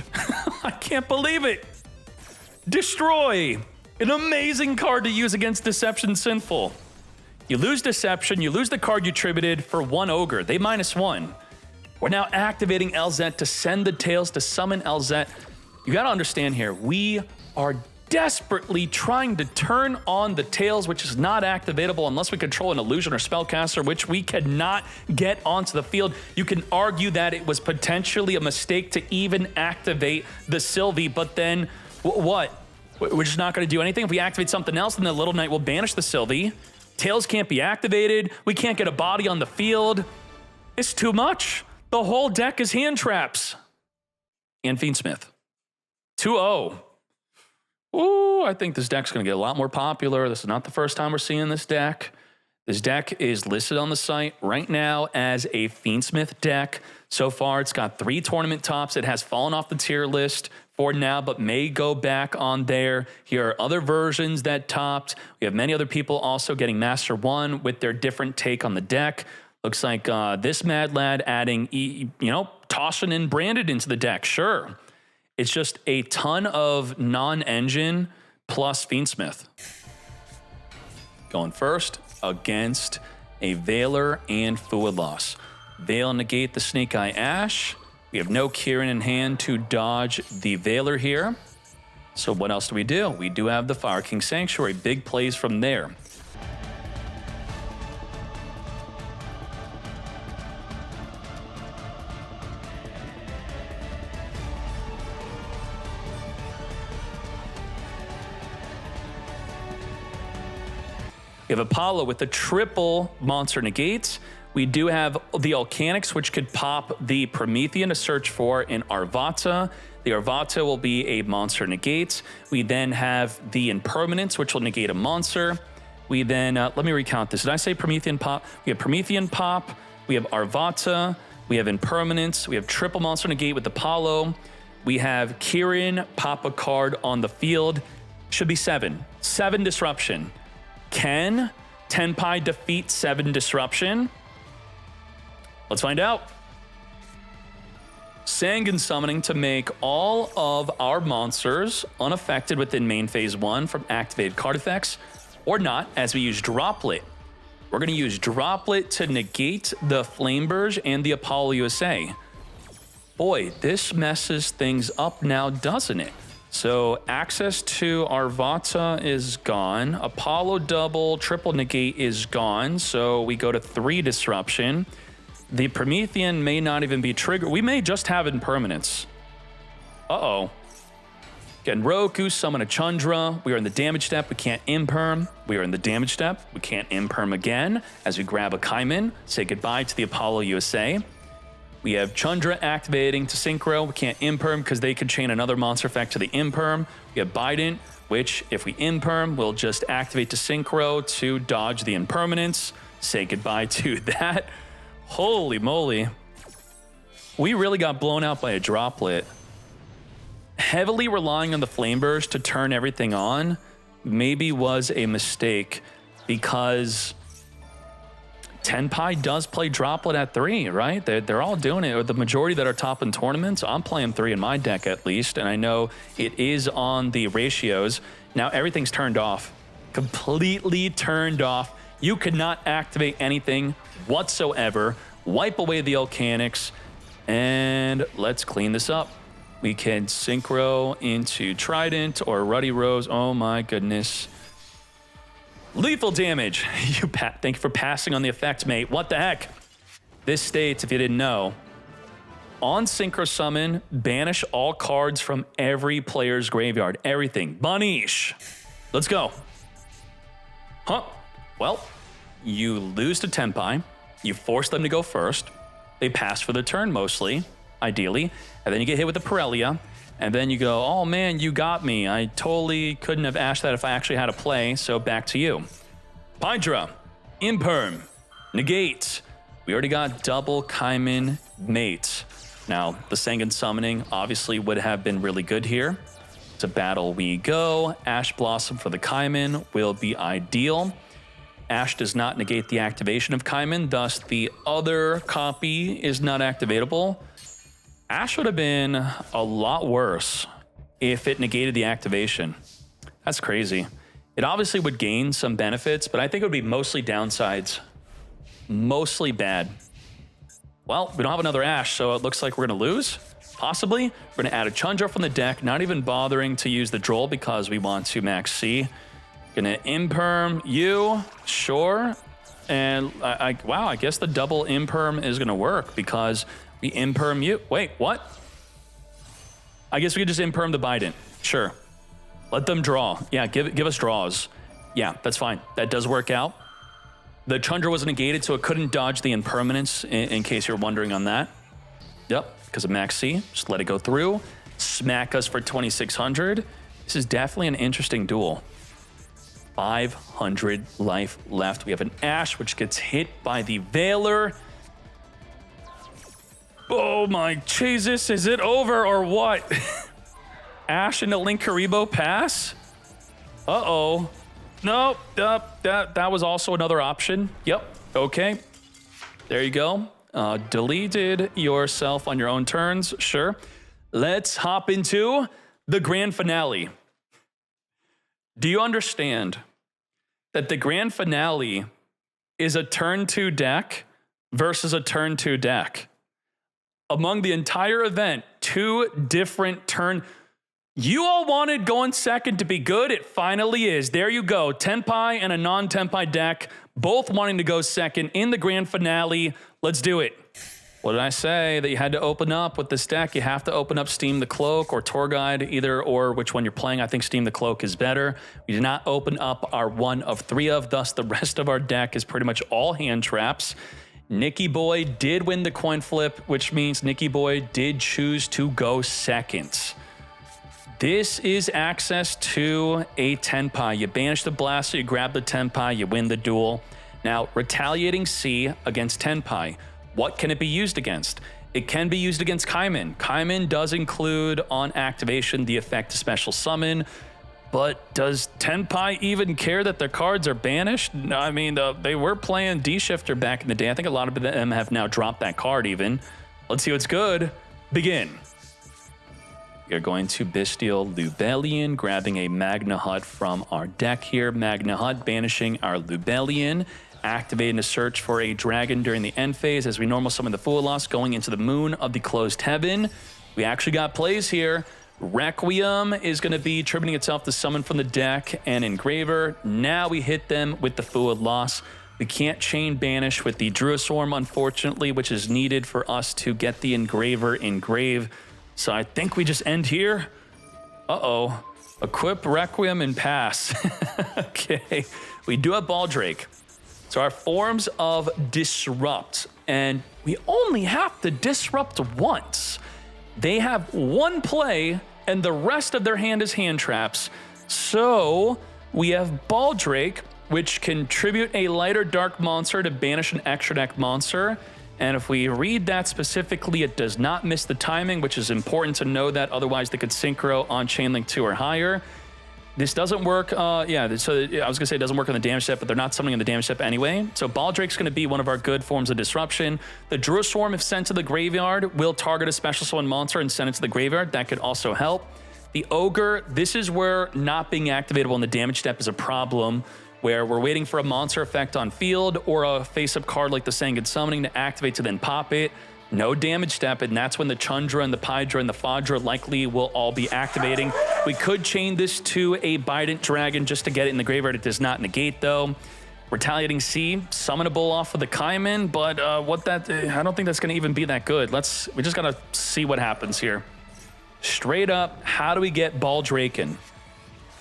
I can't believe it. Destroy, an amazing card to use against Deception Sinful. You lose Deception, you lose the card you tributed for 1 Ogre. They -1. We're now activating LZ to send the Tails to summon LZ. You gotta understand here, we are desperately trying to turn on the Tails, which is not activatable unless we control an illusion or spellcaster, which we cannot get onto the field. You can argue that it was potentially a mistake to even activate the Sylvie, but then what? We're just not gonna do anything. If we activate something else, then the Little Knight will banish the Sylvie. Tails can't be activated. We can't get a body on the field. It's too much. The whole deck is hand traps. And Fiendsmith. 2-0. Ooh, I think this deck's going to get a lot more popular. This is not the first time we're seeing this deck. This deck is listed on the site right now as a Fiendsmith deck. So far, it's got 3 tournament tops. It has fallen off the tier list for now, but may go back on there. Here are other versions that topped. We have many other people also getting Master 1 with their different take on the deck. Looks like this mad lad adding, tossing in Branded into the deck. Sure. It's just a ton of non-engine plus Fiendsmith. Going first against a Veiler and Fluid Loss. Veil negate the Snake Eye Ash. We have no Kieran in hand to dodge the Veiler here. So what else do? We do have the Fire King Sanctuary. Big plays from there. We have Apollo with the triple monster negates. We do have the Volcanics, which could pop the Promethean to search for in Arvata. The Arvata will be a monster negate. We then have the Impermanence, which will negate a monster. We then, let me recount this. Did I say Promethean pop? We have Promethean pop. We have Arvata. We have Impermanence. We have triple monster negate with Apollo. We have Kieran pop a card on the field. Should be 7. 7 disruption. Can Tenpai defeat 7 disruption? Let's find out. Sangan summoning to make all of our monsters unaffected within main phase 1 from activated card effects, or not, as we use Droplet. We're going to use Droplet to negate the Flameburge and the Apollo USA. Boy, this messes things up now, doesn't it? So access to Arvata is gone. Apollo double, triple negate is gone. So we go to 3 disruption. The Promethean may not even be triggered. We may just have Impermanence. Uh-oh. Genroku, summon a Chundra. We are in the damage step. We can't Imperm. We are in the damage step. We can't Imperm again. As we grab a Kaiman, say goodbye to the Apollo USA. We have Chundra activating to Synchro. We can't Imperm because they could chain another monster effect to the Imperm. We have Bident, which if we Imperm, we'll just activate to Synchro to dodge the Impermanence. Say goodbye to that. Holy moly. We really got blown out by a Droplet. Heavily relying on the Flameburst to turn everything on maybe was a mistake because Tenpai does play Droplet at 3, right? They're all doing it, or the majority that are top in tournaments. I'm playing 3 in my deck at least, and I know it is on the ratios. Now everything's turned off, completely turned off. You could not activate anything whatsoever. Wipe away the Volcanics, and let's clean this up. We can Synchro into Trident or Ruddy Rose. Oh my goodness. Lethal damage. Thank you for passing on the effect, mate. What the heck? This states, if you didn't know, on Synchro Summon, banish all cards from every player's graveyard. Everything. Banish. Let's go. Huh. Well, you lose to Tenpai. You force them to go first. They pass for the turn mostly, ideally. And then you get hit with the Pirellia. And then you go, oh man, you got me. I totally couldn't have ashed that if I actually had a play, so back to you. Hydra, Imperm, Negate. We already got double Kaiman mates. Now, the Sangan summoning obviously would have been really good here. To battle we go. Ash Blossom for the Kaiman will be ideal. Ash does not negate the activation of Kaiman, thus the other copy is not activatable. Ash would have been a lot worse if it negated the activation. That's crazy. It obviously would gain some benefits, but I think it would be mostly downsides. Mostly bad. Well, we don't have another Ash, so it looks like we're going to lose. Possibly. We're going to add a Chundra from the deck, not even bothering to use the Droll because we want to max C. Gonna imperm you, sure. And wow, I guess the double imperm is gonna work because we imperm you. Wait, what? I guess we could just imperm the Bident. Sure. Let them draw. Yeah, give us draws. Yeah, that's fine. That does work out. The Chundra was negated, so it couldn't dodge the impermanence in case you're wondering on that. Yep, because of max C. Just let it go through. Smack us for 2,600. This is definitely an interesting duel. 500 life left. We have an Ash, which gets hit by the Veiler. Oh my Jesus, is it over or what? Ash into Linkuriboh pass? Uh-oh. Nope, that was also another option. Yep, okay. There you go. Deleted yourself on your own turns, sure. Let's hop into the grand finale. Do you understand that the grand finale is a turn 2 deck versus a turn 2 deck? Among the entire event, 2 different turn. You all wanted going second to be good. It finally is. There you go. Tenpai and a non-Tenpai deck, both wanting to go second in the grand finale. Let's do it. What did I say? That you had to open up with this deck? You have to open up Steam the Cloak or Tour Guide, either or which one you're playing. I think Steam the Cloak is better. We did not open up our 1 of 3 of, thus the rest of our deck is pretty much all hand traps. Nicky Boy did win the coin flip, which means Nicky Boy did choose to go second. This is access to a Tenpai. You banish the Blaster, you grab the Tenpai, you win the duel. Now, Retaliating C against Tenpai. What can it be used against? It can be used against Kaimin. Kaimin does include on activation the effect to special summon, but does Tenpai even care that their cards are banished? No, I mean, they were playing D-Shifter back in the day. I think a lot of them have now dropped that card even. Let's see what's good. Begin. We are going to Bestial Lubellion, grabbing a Magna Hut from our deck here. Magna Hut banishing our Lubellion. Activating to search for a dragon during the end phase as we normal summon the Fualos, going into the moon of the closed heaven. We actually got plays here. Requiem is going to be tributing itself to summon from the deck and Engraver. Now we hit them with the Fualos. We can't chain banish with the Druiswarm, unfortunately, which is needed for us to get the Engraver engrave. So I think we just end here. Uh-oh. Equip Requiem and pass. Okay. We do have Baldrake. So our forms of disrupt, and we only have to disrupt once. They have 1 play, and the rest of their hand is hand traps. So we have Baldrake, which can tribute a lighter dark monster to banish an extra deck monster. And if we read that specifically, it does not miss the timing, which is important to know that. Otherwise, they could synchro on Chainlink 2 or higher. This doesn't work, so I was gonna say it doesn't work on the damage step, but they're not summoning on the damage step anyway. So Baldrake's gonna be one of our good forms of disruption. The Druiswarm, if sent to the graveyard, will target a special summon monster and send it to the graveyard. That could also help. The Ogre, this is where not being activatable on the damage step is a problem, where we're waiting for a monster effect on field or a face-up card like the Sanged Summoning to activate to then pop it. No damage step, and that's when the Chundra and the Pydra and the Fadra likely will all be activating. We could chain this to a Bident Dragon just to get it in the graveyard. It does not negate, though. Retaliating C, summonable off of the Kaimin, but I don't think that's going to even be that good. We just got to see what happens here. Straight up, how do we get Baldraken?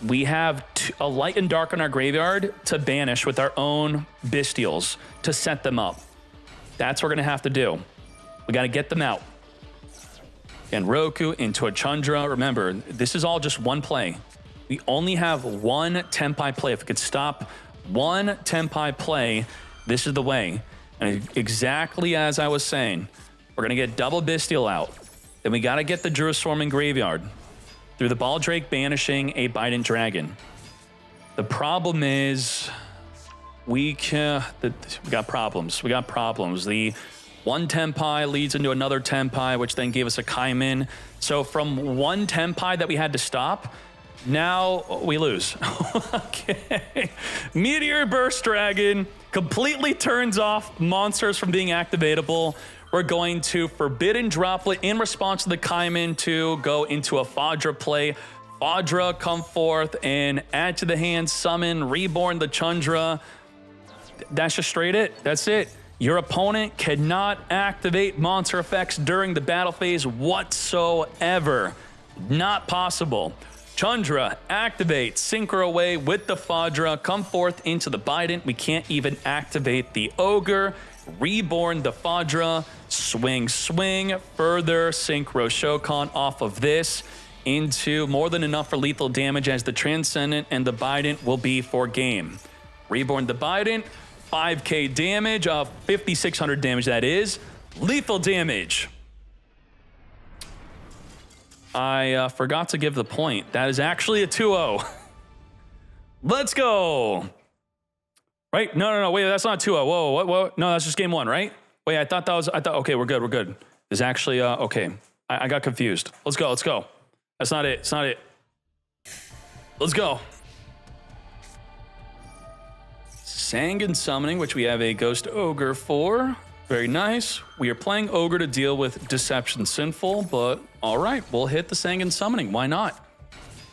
We have a light and dark in our graveyard to banish with our own Bestials to set them up. That's what we're going to have to do. We got to get them out. And Roku into a Chundra. Remember, this is all just 1 play. We only have 1 Tenpai play. If we could stop 1 Tenpai play, this is the way. And exactly as I was saying, we're going to get double Bestial out. Then we got to get the Druiswarm in graveyard through the Baldrake banishing a Bident Dragon. The problem is we got problems. We got problems. The 1 Tenpai leads into another Tenpai, which then gave us a Kaimin. So from 1 Tenpai that we had to stop, Now we lose. Okay. Meteor Burst Dragon completely turns off monsters from being activatable. We're going to Forbidden Droplet in response to the Kaiman to go into a Fadra play. Fadra, come forth and add to the hand, summon, reborn the Chundra. That's just straight it. That's it. Your opponent cannot activate monster effects during the battle phase whatsoever. Not possible. Chundra, activate, synchro away with the Fadra, come forth into the Bident. We can't even activate the Ogre. Reborn the Fadra, swing, further synchro Shokan off of this into more than enough for lethal damage as the Transcendent and the Bident will be for game. Reborn the Bident, 5k damage, 5,600 damage that is. Lethal damage. I forgot to give the point. That is actually a 2-0. Let's go. Right? No. Wait, that's not 2-0. Whoa, what? No, that's just game one, right? Wait, I thought, okay, we're good. There's actually, okay. I got confused. Let's go. That's not it. It's not it. Let's go. Sangan Summoning, which we have a Ghost Ogre for. Very nice. We are playing Ogre to deal with Deception Sinful, but all right, we'll hit the Sangan Summoning. Why not?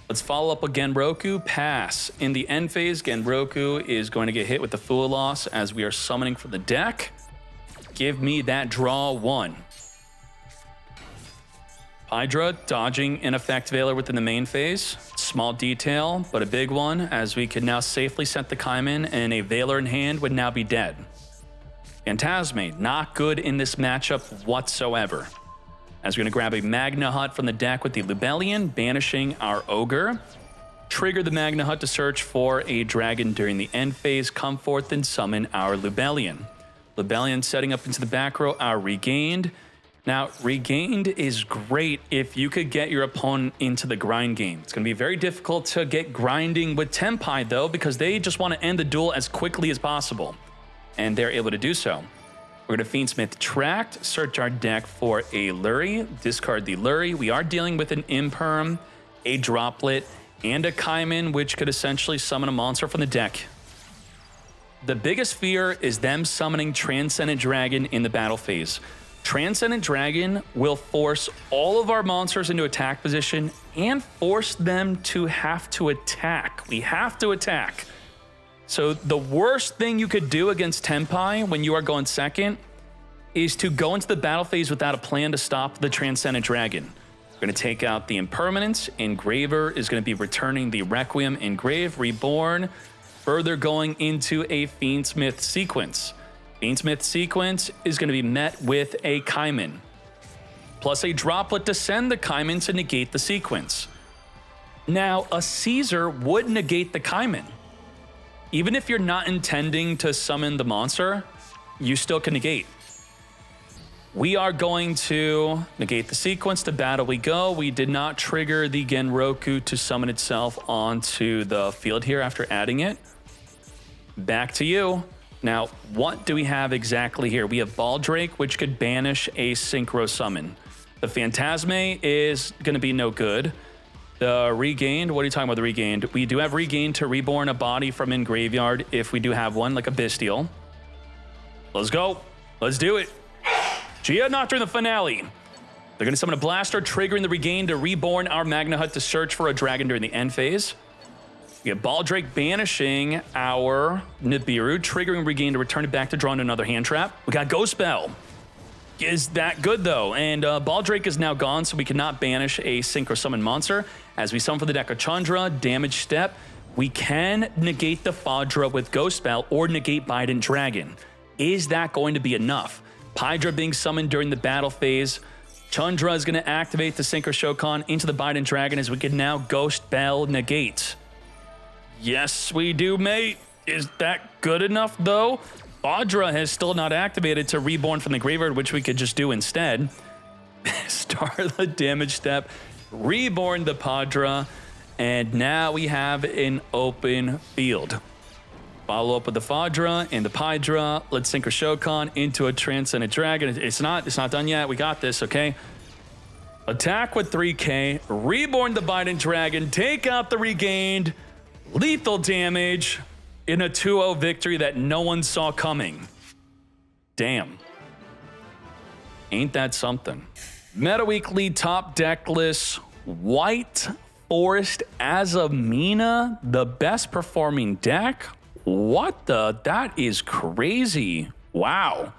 Let's follow up with Genroku. Pass. In the end phase, Genroku is going to get hit with the Full Loss as we are summoning for the deck. Give me that draw one. Hydra dodging an Effect Veiler within the main phase. Small detail, but a big one, as we can now safely set the Kaiman, and a Veiler in hand would now be dead. Phantasme, not good in this matchup whatsoever. As we're going to grab a Magna Hut from the deck with the Lubellion, banishing our Ogre. Trigger the Magna Hut to search for a dragon during the end phase, come forth and summon our Lubellion. Lubellion setting up into the back row, our Regained. Now, Regained is great if you could get your opponent into the grind game. It's going to be very difficult to get grinding with Tenpai, though, because they just want to end the duel as quickly as possible. And they're able to do so. We're going to Fiendsmith Tract, search our deck for a Lurie, discard the Lurie. We are dealing with an Imperm, a Droplet, and a Kaiman, which could essentially summon a monster from the deck. The biggest fear is them summoning Transcendent Dragon in the battle phase. Transcendent Dragon will force all of our monsters into attack position and force them to have to attack. We have to attack. So the worst thing you could do against Tenpai when you are going second is to go into the battle phase without a plan to stop the Transcendent Dragon. We're going to take out the Impermanence. Engraver is going to be returning the Requiem Engrave, Reborn, further going into a Fiendsmith sequence. Fiendsmith sequence is going to be met with a Kaiman, plus a Droplet to send the Kaiman to negate the sequence. Now, a Caesar would negate the Kaiman. Even if you're not intending to summon the monster, you still can negate. We are going to negate the sequence. To battle we go. We did not trigger the Genroku to summon itself onto the field here after adding it. Back to you. Now, what do we have exactly here? We have Baldrake, which could banish a Synchro Summon. The Phantasme is going to be no good. The Regained, what are you talking about the Regained? We do have Regained to reborn a body from in graveyard if we do have one, like a Bestial. Let's go. Let's do it. Gia not during the finale. They're going to summon a Blaster, triggering the Regained to reborn our Magna Hut to search for a dragon during the end phase. We have Baldrake banishing our Nibiru, triggering Regain to return it back to draw into another hand trap. We got Ghost Bell. Is that good, though? And Baldrake is now gone, so we cannot banish a Synchro Summon monster. As we summon for the deck of Chandra, Damage Step, we can negate the Fadra with Ghost Bell or negate Bident Dragon. Is that going to be enough? Hydra being summoned during the battle phase. Chandra is going to activate the Synchro Shokan into the Bident Dragon as we can now Ghost Bell negate. Yes, we do, mate. Is that good enough, though? Fadra has still not activated to reborn from the graveyard, which we could just do instead. Start the Damage Step, reborn the Padra, and now we have an open field. Follow up with the Fadra and the Pydra. Let's Synchro Shokan into a Transcendent Dragon. It's not done yet. We got this, okay? Attack with 3K, Reborn the Biden Dragon, take out the Regained, lethal damage in a 2-0 victory that no one saw coming. Damn. Ain't that something? Meta Weekly top deck list, White Forest Azamina, the best performing deck. What the? That is crazy. Wow.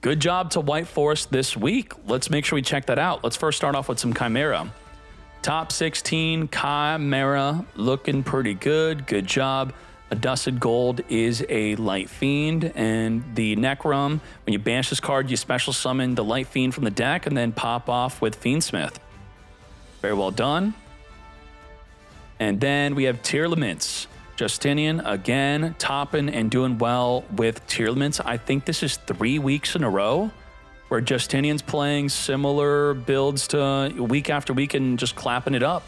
Good job to White Forest this week. Let's make sure we check that out. Let's first start off with some Chimera. Top 16 Chimera looking pretty good. Good job. A Dusted Gold is a Light Fiend, and the Necrom, when you banish this card, you special summon the Light Fiend from the deck and then pop off with Fiendsmith. Very well done. And then we have Tier Limits. Justinian, again, topping and doing well with Tier Limits. I think this is 3 weeks in a row where Justinian's playing similar builds to week after week and just clapping it up.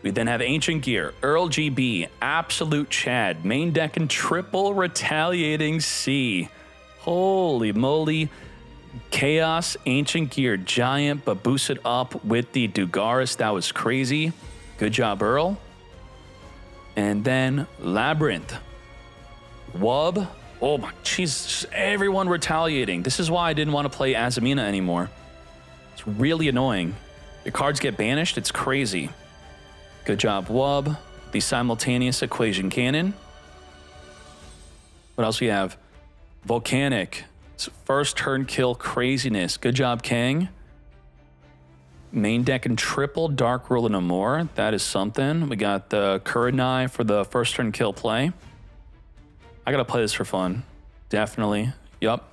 We then have Ancient Gear, Earl GB, Absolute Chad, main deck and triple Retaliating Sea. Holy moly. Chaos, Ancient Gear, Giant, but boosted up with the Dugaris. That was crazy. Good job, Earl. And then Labyrinth. Wub. Oh my, jeez, everyone retaliating. This is why I didn't want to play Azamina anymore. It's really annoying. Your cards get banished, it's crazy. Good job, Wub. The Simultaneous Equation Cannon. What else we have? Volcanic. It's first turn kill craziness. Good job, Kang. Main deck and triple Dark Rule and no more. That is something. We got the Kurenai for the first turn kill play. I gotta play this for fun. Definitely. Yup.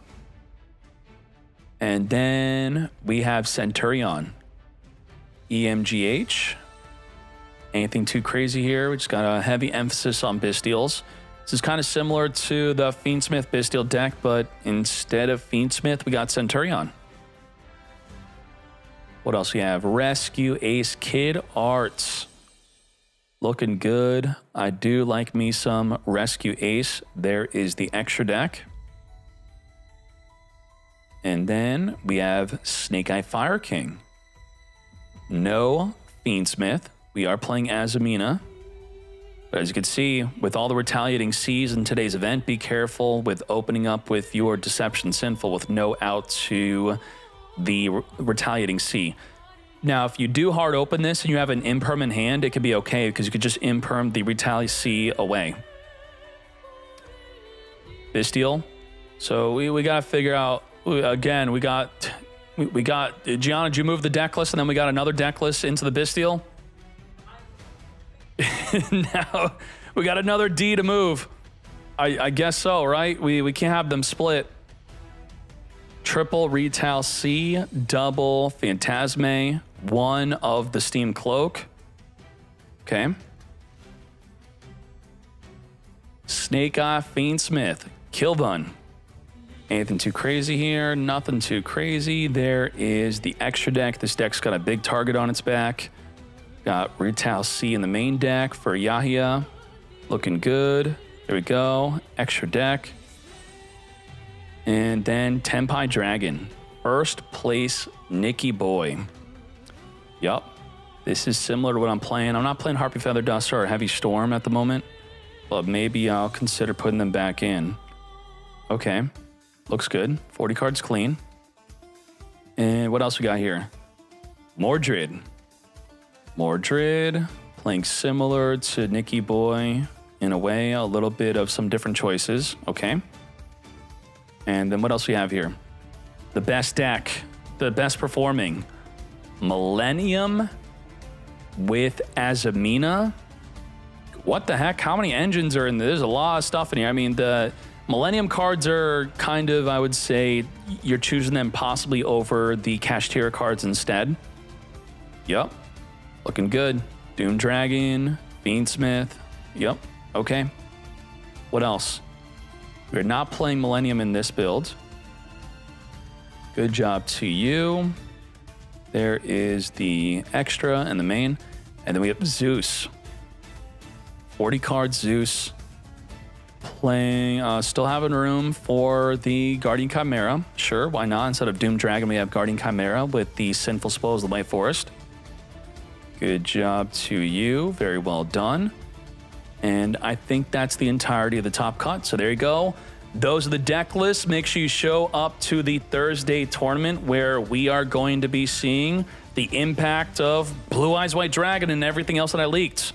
And then we have Centurion. EMGH. Anything too crazy here? We just got a heavy emphasis on Bystials. This is kind of similar to the Fiendsmith Bystial deck, but instead of Fiendsmith, we got Centurion. What else we have? Rescue Ace Kid Arts. Looking good. I do like me some Rescue Ace. There is the extra deck. And then we have Snake Eye Fire King. No Fiendsmith. We are playing Azamina. But as you can see, with all the retaliating Seas in today's event, be careful with opening up with your Deception Sinful with no out to the retaliating Sea. Now, if you do hard open this and you have an imperm in hand, it could be okay because you could just imperm the retaliating Sea away. Bystial. So we got to figure out, again, we got, Gianna, did you move the deck list and then we got another deck list into the Bystial? Now we got another D to move. I guess so, right? We can't have them split. Triple Retail C, double Phantasme, one of the Steam Cloak. Okay. Snake Eye Fiendsmith, Kilbun. Anything too crazy here? Nothing too crazy. There is the extra deck. This deck's got a big target on its back. Got Retail C in the main deck for Yahya. Looking good. There we go. Extra deck. And then Tenpai Dragon. First place Nicky Boy. Yup. This is similar to what I'm playing. I'm not playing Harpy Feather Duster or Heavy Storm at the moment, but maybe I'll consider putting them back in. Okay. Looks good. 40 cards clean. And what else we got here? Mordred. Mordred, playing similar to Nicky Boy in a way, a little bit of some different choices. Okay. And then what else we have here? The best deck, the best performing. Millennium with Azamina. What the heck? How many engines are in there? There's a lot of stuff in here. I mean, the Millennium cards are kind of, I would say, you're choosing them possibly over the Kashtira cards instead. Yup. Looking good. Doom Dragon, Fiendsmith. Yep. Okay. What else? We're not playing Millennium in this build. Good job to you. There is the extra and the main. And then we have Zeus. 40 cards Zeus. still having room for the Guardian Chimera. Sure, why not? Instead of Doom Dragon, we have Guardian Chimera with the Sinful Spoils of the White Forest. Good job to you. Very well done. And I think that's the entirety of the top cut. So there you go. Those are the deck lists. Make sure you show up to the Thursday tournament where we are going to be seeing the impact of Blue Eyes White Dragon and everything else that I leaked.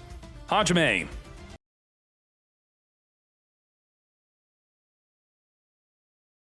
Hajime,